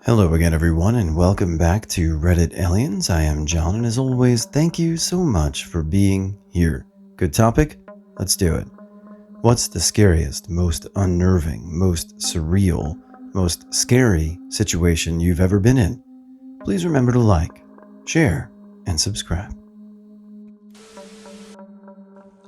Hello again, everyone, and welcome back to Reddit Aliens. I am John, and as always, thank you so much for being here. Good topic? Let's do it. What's the scariest, most unnerving, most surreal, most scary situation you've ever been in? Please remember to like, share, and subscribe.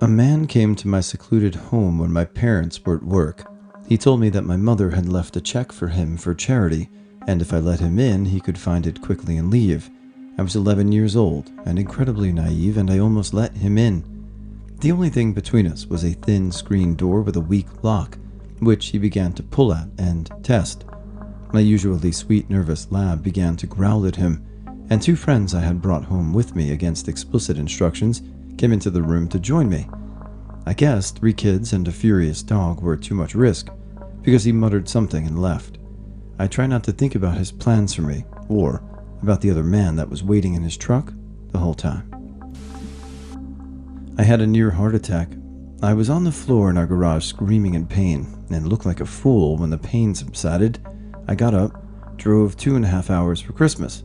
A man came to my secluded home when my parents were at work. He told me that my mother had left a check for him for charity, and if I let him in, he could find it quickly and leave. I was 11 years old and incredibly naive, and I almost let him in. The only thing between us was a thin screen door with a weak lock, which he began to pull at and test. My usually sweet, nervous lab began to growl at him, and two friends I had brought home with me against explicit instructions came into the room to join me. I guess 3 kids and a furious dog were too much risk, because he muttered something and left. I try not to think about his plans for me, or about the other man that was waiting in his truck the whole time. I had a near heart attack. I was on the floor in our garage screaming in pain, and looked like a fool when the pain subsided. I got up, drove 2.5 hours for Christmas.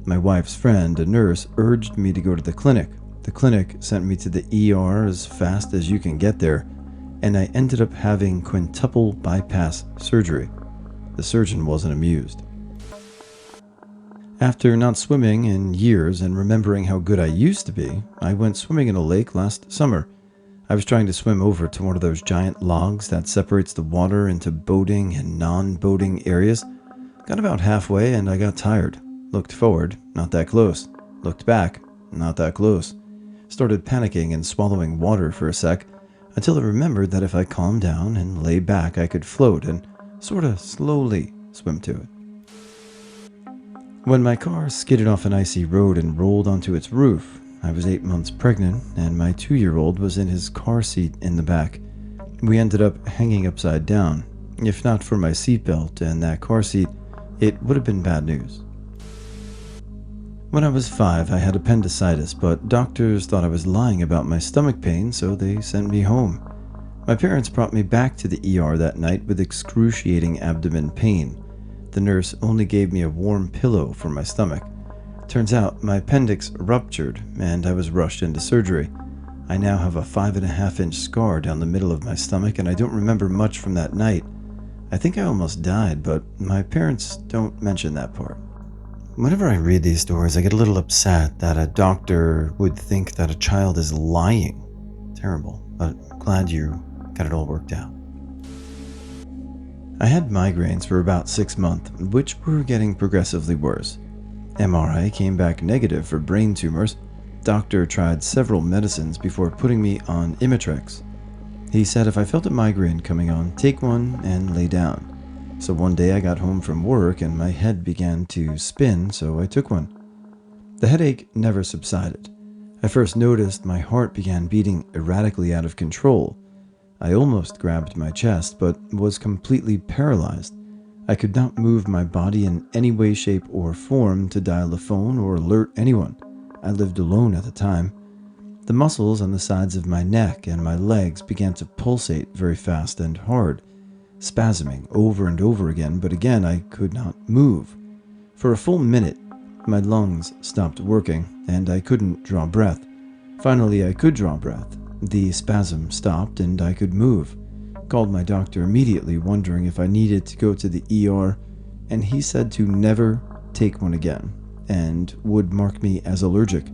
My wife's friend, a nurse, urged me to go to the clinic. The clinic sent me to the ER as fast as you can get there, and I ended up having quintuple bypass surgery. The surgeon wasn't amused. After not swimming in years and remembering how good I used to be, I went swimming in a lake last summer. I was trying to swim over to one of those giant logs that separates the water into boating and non-boating areas. Got about halfway and I got tired. Looked forward, not that close. Looked back, not that close. Started panicking and swallowing water for a sec, until I remembered that if I calmed down and lay back, I could float and sorta slowly swim to it. When my car skidded off an icy road and rolled onto its roof, I was 8 months pregnant and my 2-year-old was in his car seat in the back. We ended up hanging upside down. If not for my seatbelt and that car seat, it would have been bad news. When I was 5, I had appendicitis, but doctors thought I was lying about my stomach pain, so they sent me home. My parents brought me back to the ER that night with excruciating abdomen pain. The nurse only gave me a warm pillow for my stomach. Turns out my appendix ruptured and I was rushed into surgery. I now have a 5.5-inch scar down the middle of my stomach, and I don't remember much from that night. I think I almost died, but my parents don't mention that part. Whenever I read these stories, I get a little upset that a doctor would think that a child is lying. Terrible, but I'm glad you got it all worked out. I had migraines for about 6 months, which were getting progressively worse. MRI came back negative for brain tumors. Doctor tried several medicines before putting me on Imitrex. He said if I felt a migraine coming on, take one and lay down. So one day I got home from work and my head began to spin, so I took one. The headache never subsided. I first noticed my heart began beating erratically out of control. I almost grabbed my chest, but was completely paralyzed. I could not move my body in any way, shape, or form to dial a phone or alert anyone. I lived alone at the time. The muscles on the sides of my neck and my legs began to pulsate very fast and hard, spasming over and over again, but again I could not move. For a full minute, my lungs stopped working, and I couldn't draw breath. Finally, I could draw breath. The spasm stopped and I could move. Called my doctor immediately, wondering if I needed to go to the ER, and he said to never take one again, and would mark me as allergic.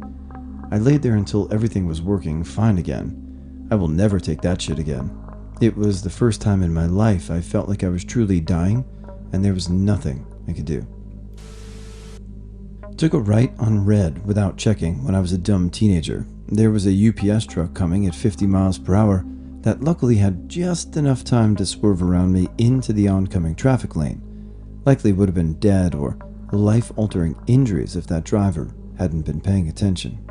I laid there until everything was working fine again. I will never take that shit again. It was the first time in my life I felt like I was truly dying, and there was nothing I could do. Took a right on red without checking when I was a dumb teenager. There was a UPS truck coming at 50 miles per hour that luckily had just enough time to swerve around me into the oncoming traffic lane. Likely would have been dead or life-altering injuries if that driver hadn't been paying attention.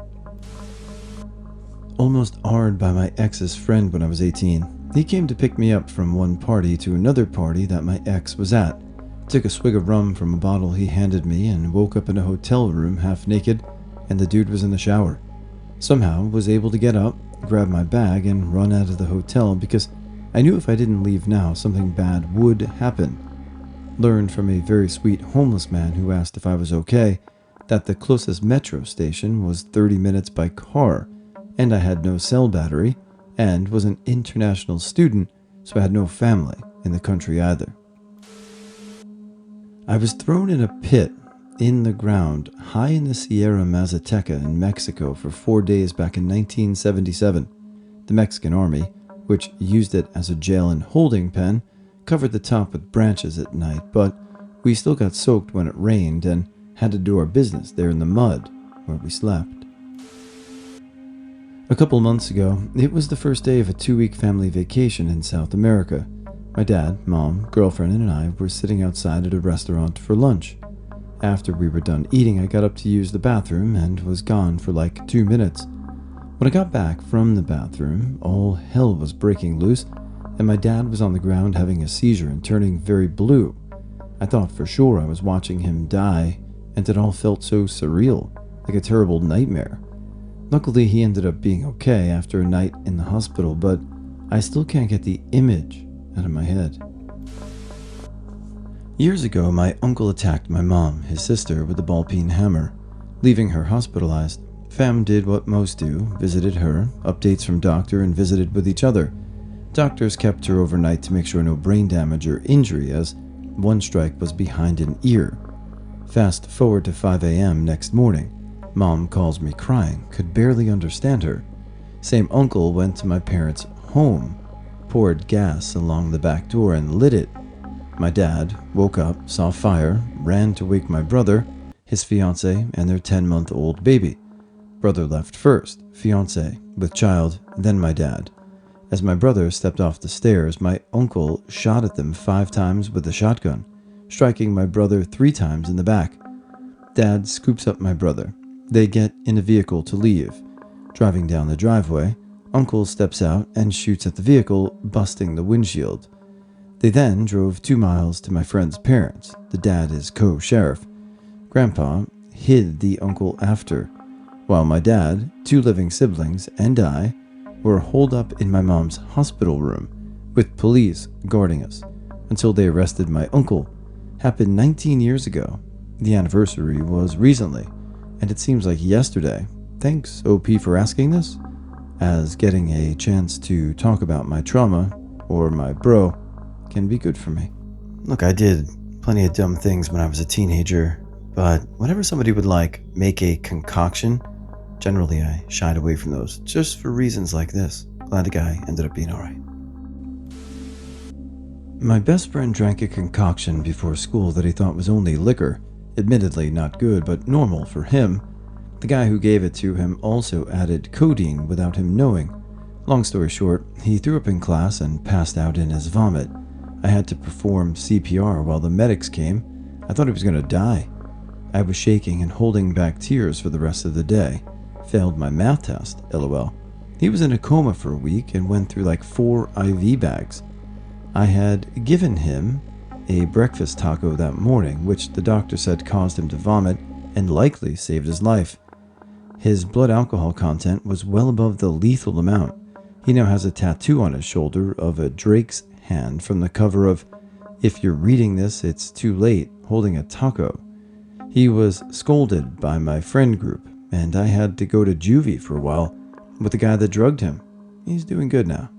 Almost hard by my ex's friend when I was 18. He came to pick me up from one party to another party that my ex was at. Took a swig of rum from a bottle he handed me and woke up in a hotel room half naked, and the dude was in the shower. Somehow was able to get up, grab my bag, and run out of the hotel because I knew if I didn't leave now, something bad would happen. Learned from a very sweet homeless man who asked if I was okay that the closest metro station was 30 minutes by car, and I had no cell battery, and was an international student, so I had no family in the country either. I was thrown in a pit in the ground high in the Sierra Mazateca in Mexico for 4 days back in 1977. The Mexican army, which used it as a jail and holding pen, covered the top with branches at night, but we still got soaked when it rained and had to do our business there in the mud where we slept. A couple months ago, it was the first day of a 2-week family vacation in South America. My dad, mom, girlfriend, and I were sitting outside at a restaurant for lunch. After we were done eating, I got up to use the bathroom and was gone for like 2 minutes. When I got back from the bathroom, all hell was breaking loose, and my dad was on the ground having a seizure and turning very blue. I thought for sure I was watching him die, and it all felt so surreal, like a terrible nightmare. Luckily, he ended up being okay after a night in the hospital, but I still can't get the image out of my head. Years ago, my uncle attacked my mom, his sister, with a ball-peen hammer, leaving her hospitalized. Fam did what most do, visited her, updates from doctor, and visited with each other. Doctors kept her overnight to make sure no brain damage or injury, as one strike was behind an ear. Fast forward to 5 a.m. next morning. Mom calls me crying, could barely understand her. Same uncle went to my parents' home, poured gas along the back door and lit it. My dad woke up, saw fire, ran to wake my brother, his fiancée, and their 10-month-old baby. Brother left first, fiancée, with child, then my dad. As my brother stepped off the stairs, my uncle shot at them 5 times with a shotgun, striking my brother 3 times in the back. Dad scoops up my brother. They get in a vehicle to leave. Driving down the driveway, Uncle steps out and shoots at the vehicle, busting the windshield. They then drove 2 miles to my friend's parents. The dad is co-sheriff. Grandpa hid the uncle after, while my dad, 2 living siblings, and I were holed up in my mom's hospital room with police guarding us until they arrested my uncle. Happened 19 years ago. The anniversary was recently, and it seems like yesterday. Thanks, OP, for asking this, as getting a chance to talk about my trauma, or my bro, can be good for me. Look, I did plenty of dumb things when I was a teenager, but whenever somebody would make a concoction, generally I shied away from those, just for reasons like this. Glad the guy ended up being alright. My best friend drank a concoction before school that he thought was only liquor. Admittedly not good, but normal for him. The guy who gave it to him also added codeine without him knowing. Long story short, he threw up in class and passed out in his vomit. I had to perform CPR while the medics came. I thought he was going to die. I was shaking and holding back tears for the rest of the day. Failed my math test, lol. He was in a coma for a week and went through 4 IV bags. I had given him a breakfast taco that morning, which the doctor said caused him to vomit and likely saved his life. His blood alcohol content was well above the lethal amount. He now has a tattoo on his shoulder of a Drake's hand from the cover of If You're Reading This, It's Too Late, holding a taco. He was scolded by my friend group, and I had to go to juvie for a while with the guy that drugged him. He's doing good now.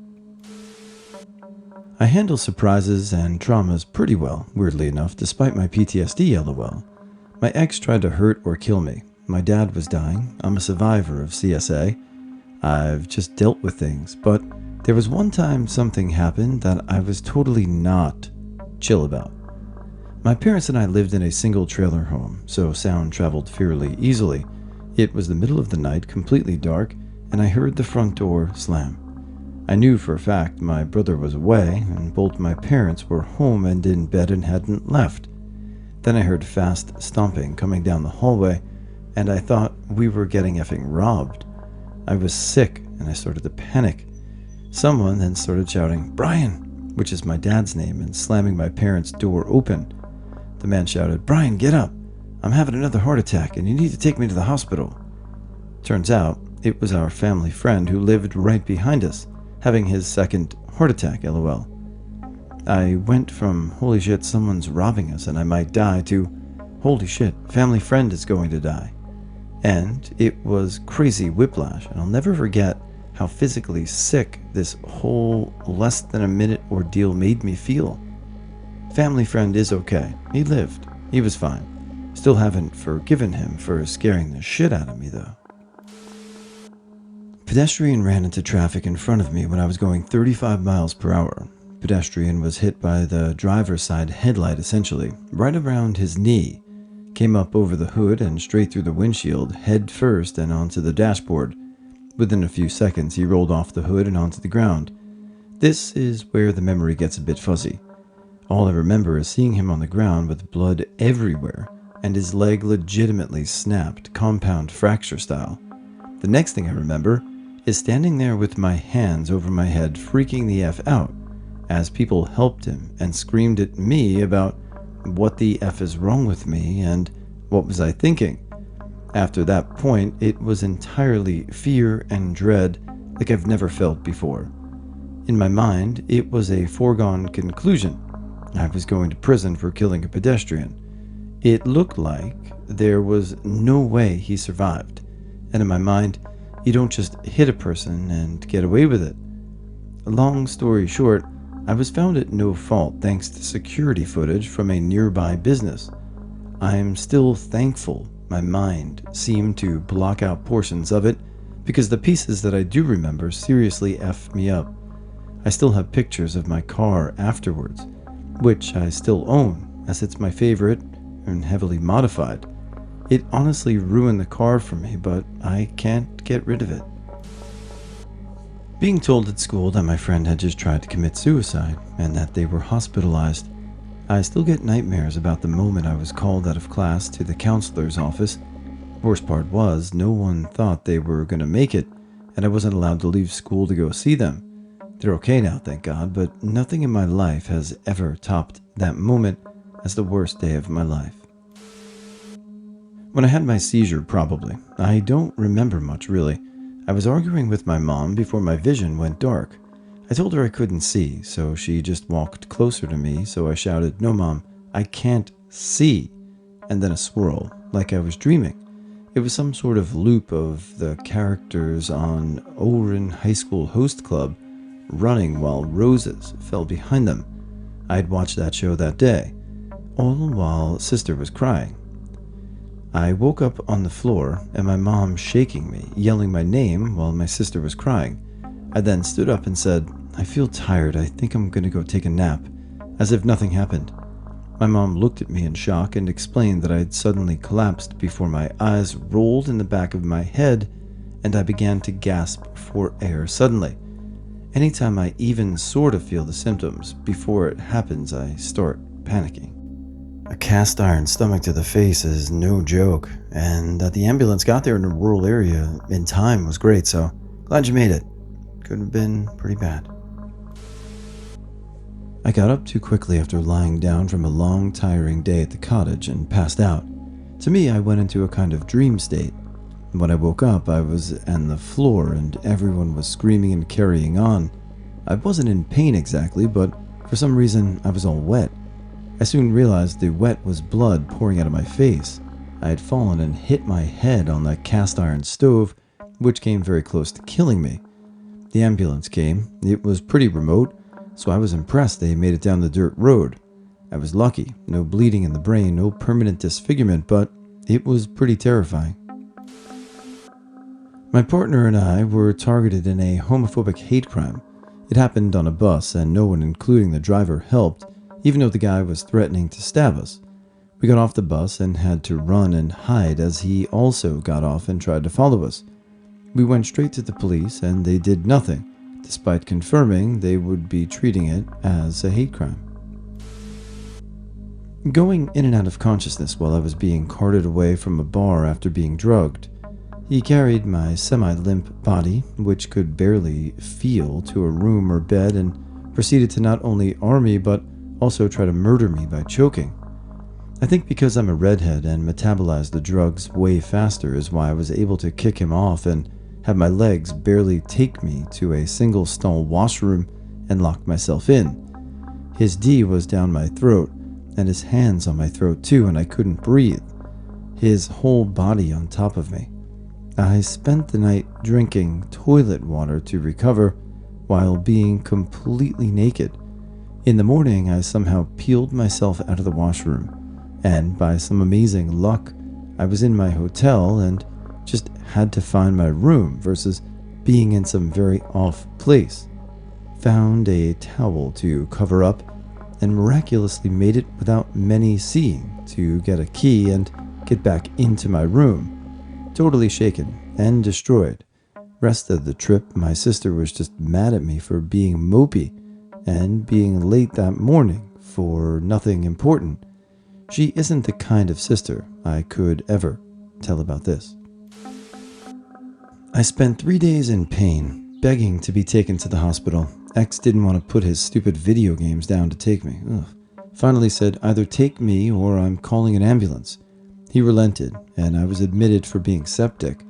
I handle surprises and traumas pretty well, weirdly enough, despite my PTSD, lol. My ex tried to hurt or kill me. My dad was dying. I'm a survivor of CSA. I've just dealt with things, but there was one time something happened that I was totally not chill about. My parents and I lived in a single trailer home, so sound traveled fairly easily. It was the middle of the night, completely dark, and I heard the front door slam. I knew for a fact my brother was away, and both my parents were home and in bed and hadn't left. Then I heard fast stomping coming down the hallway, and I thought we were getting effing robbed. I was sick, and I started to panic. Someone then started shouting, "Brian," which is my dad's name, and slamming my parents' door open. The man shouted, "Brian, get up. I'm having another heart attack, and you need to take me to the hospital." Turns out, it was our family friend who lived right behind us, having his second heart attack, lol. I went from holy shit, someone's robbing us and I might die to holy shit, family friend is going to die. And it was crazy whiplash, and I'll never forget how physically sick this whole less than a minute ordeal made me feel. Family friend is okay. He lived. He was fine. Still haven't forgiven him for scaring the shit out of me though. Pedestrian ran into traffic in front of me when I was going 35 miles per hour. Pedestrian was hit by the driver's side headlight essentially, right around his knee. Came up over the hood and straight through the windshield, head first and onto the dashboard. Within a few seconds, he rolled off the hood and onto the ground. This is where the memory gets a bit fuzzy. All I remember is seeing him on the ground with blood everywhere, and his leg legitimately snapped, compound fracture style. The next thing I remember is standing there with my hands over my head, freaking the F out, as people helped him and screamed at me about what the F is wrong with me and what was I thinking. After that point, it was entirely fear and dread like I've never felt before. In my mind, it was a foregone conclusion. I was going to prison for killing a pedestrian. It looked like there was no way he survived. And in my mind, you don't just hit a person and get away with it. Long story short, I was found at no fault thanks to security footage from a nearby business. I'm still thankful my mind seemed to block out portions of it because the pieces that I do remember seriously effed me up. I still have pictures of my car afterwards, which I still own as it's my favorite and heavily modified. It honestly ruined the car for me, but I can't get rid of it. Being told at school that my friend had just tried to commit suicide and that they were hospitalized, I still get nightmares about the moment I was called out of class to the counselor's office. Worst part was, no one thought they were going to make it, and I wasn't allowed to leave school to go see them. They're okay now, thank God, but nothing in my life has ever topped that moment as the worst day of my life. When I had my seizure, probably. I don't remember much, really. I was arguing with my mom before my vision went dark. I told her I couldn't see, so she just walked closer to me, so I shouted, "No, Mom, I can't see." And then a swirl, like I was dreaming. It was some sort of loop of the characters on Ouran High School Host Club running while roses fell behind them. I had watched that show that day, all while sister was crying. I woke up on the floor and my mom shaking me, yelling my name while my sister was crying. I then stood up and said, "I feel tired, I think I'm going to go take a nap," as if nothing happened. My mom looked at me in shock and explained that I had suddenly collapsed before my eyes rolled in the back of my head and I began to gasp for air suddenly. Anytime I even sort of feel the symptoms, before it happens I start panicking. A cast iron stomach to the face is no joke, and that the ambulance got there in a rural area in time was great, so glad you made it. Could have been pretty bad. I got up too quickly after lying down from a long, tiring day at the cottage and passed out. To me, I went into a kind of dream state. When I woke up, I was on the floor and everyone was screaming and carrying on. I wasn't in pain exactly, but for some reason I was all wet. I soon realized the wet was blood pouring out of my face. I had fallen and hit my head on the cast iron stove, which came very close to killing me. The ambulance came. It was pretty remote, so I was impressed they made it down the dirt road. I was lucky, no bleeding in the brain, no permanent disfigurement, but it was pretty terrifying. My partner and I were targeted in a homophobic hate crime. It happened on a bus, and no one, including the driver, helped, even though the guy was threatening to stab us. We got off the bus and had to run and hide as he also got off and tried to follow us. We went straight to the police and they did nothing, despite confirming they would be treating it as a hate crime. Going in and out of consciousness while I was being carted away from a bar after being drugged. He carried my semi-limp body, which could barely feel, to a room or bed and proceeded to not only arm me but also try to murder me by choking. I think because I'm a redhead and metabolize the drugs way faster is why I was able to kick him off and have my legs barely take me to a single stall washroom and lock myself in. His D was down my throat, and his hands on my throat too, and I couldn't breathe. His whole body on top of me. I spent the night drinking toilet water to recover while being completely naked. In the morning, I somehow peeled myself out of the washroom, and by some amazing luck, I was in my hotel and just had to find my room versus being in some very off place. Found a towel to cover up and miraculously made it without many seeing to get a key and get back into my room. Totally shaken and destroyed. Rest of the trip, my sister was just mad at me for being mopey and being late that morning for nothing important. She isn't the kind of sister I could ever tell about this. I spent 3 days in pain, begging to be taken to the hospital. X didn't want to put his stupid video games down to take me. Ugh. Finally said, either take me or I'm calling an ambulance. He relented, and I was admitted for being septic.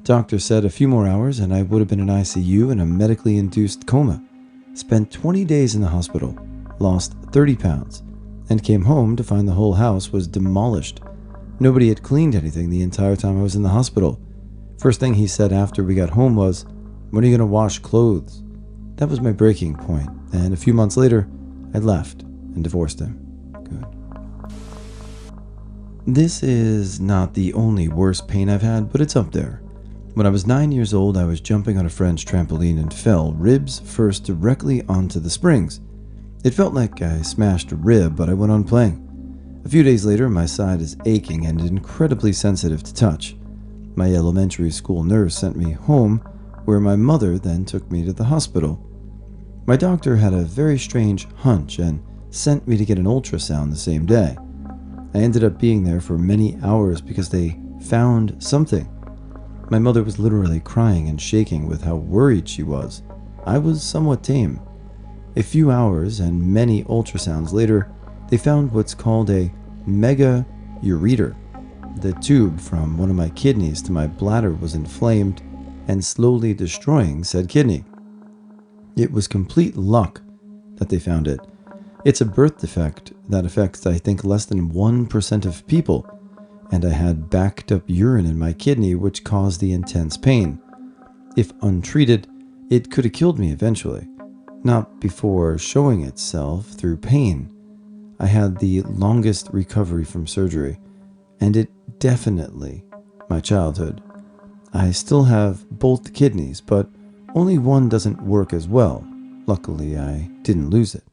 Doctor said a few more hours and I would have been in ICU in a medically induced coma. Spent 20 days in the hospital, lost 30 pounds, and came home to find the whole house was demolished. Nobody had cleaned anything the entire time I was in the hospital. First thing he said after we got home was, "When are you going to wash clothes?" That was my breaking point, and a few months later, I left and divorced him. Good. This is not the only worst pain I've had, but it's up there. When I was 9 years old, I was jumping on a friend's trampoline and fell ribs first directly onto the springs. It felt like I smashed a rib, but I went on playing. A few days later, my side is aching and incredibly sensitive to touch. My elementary school nurse sent me home, where my mother then took me to the hospital. My doctor had a very strange hunch and sent me to get an ultrasound the same day. I ended up being there for many hours because they found something. My mother was literally crying and shaking with how worried she was. I was somewhat tame. A few hours and many ultrasounds later, they found what's called a mega ureter. The tube from one of my kidneys to my bladder was inflamed and slowly destroying said kidney. It was complete luck that they found it. It's a birth defect that affects, I think, less than 1% of people, and I had backed up urine in my kidney which caused the intense pain. If untreated, it could have killed me eventually, not before showing itself through pain. I had the longest recovery from surgery, and it definitely my childhood. I still have both kidneys, but only one doesn't work as well. Luckily, I didn't lose it.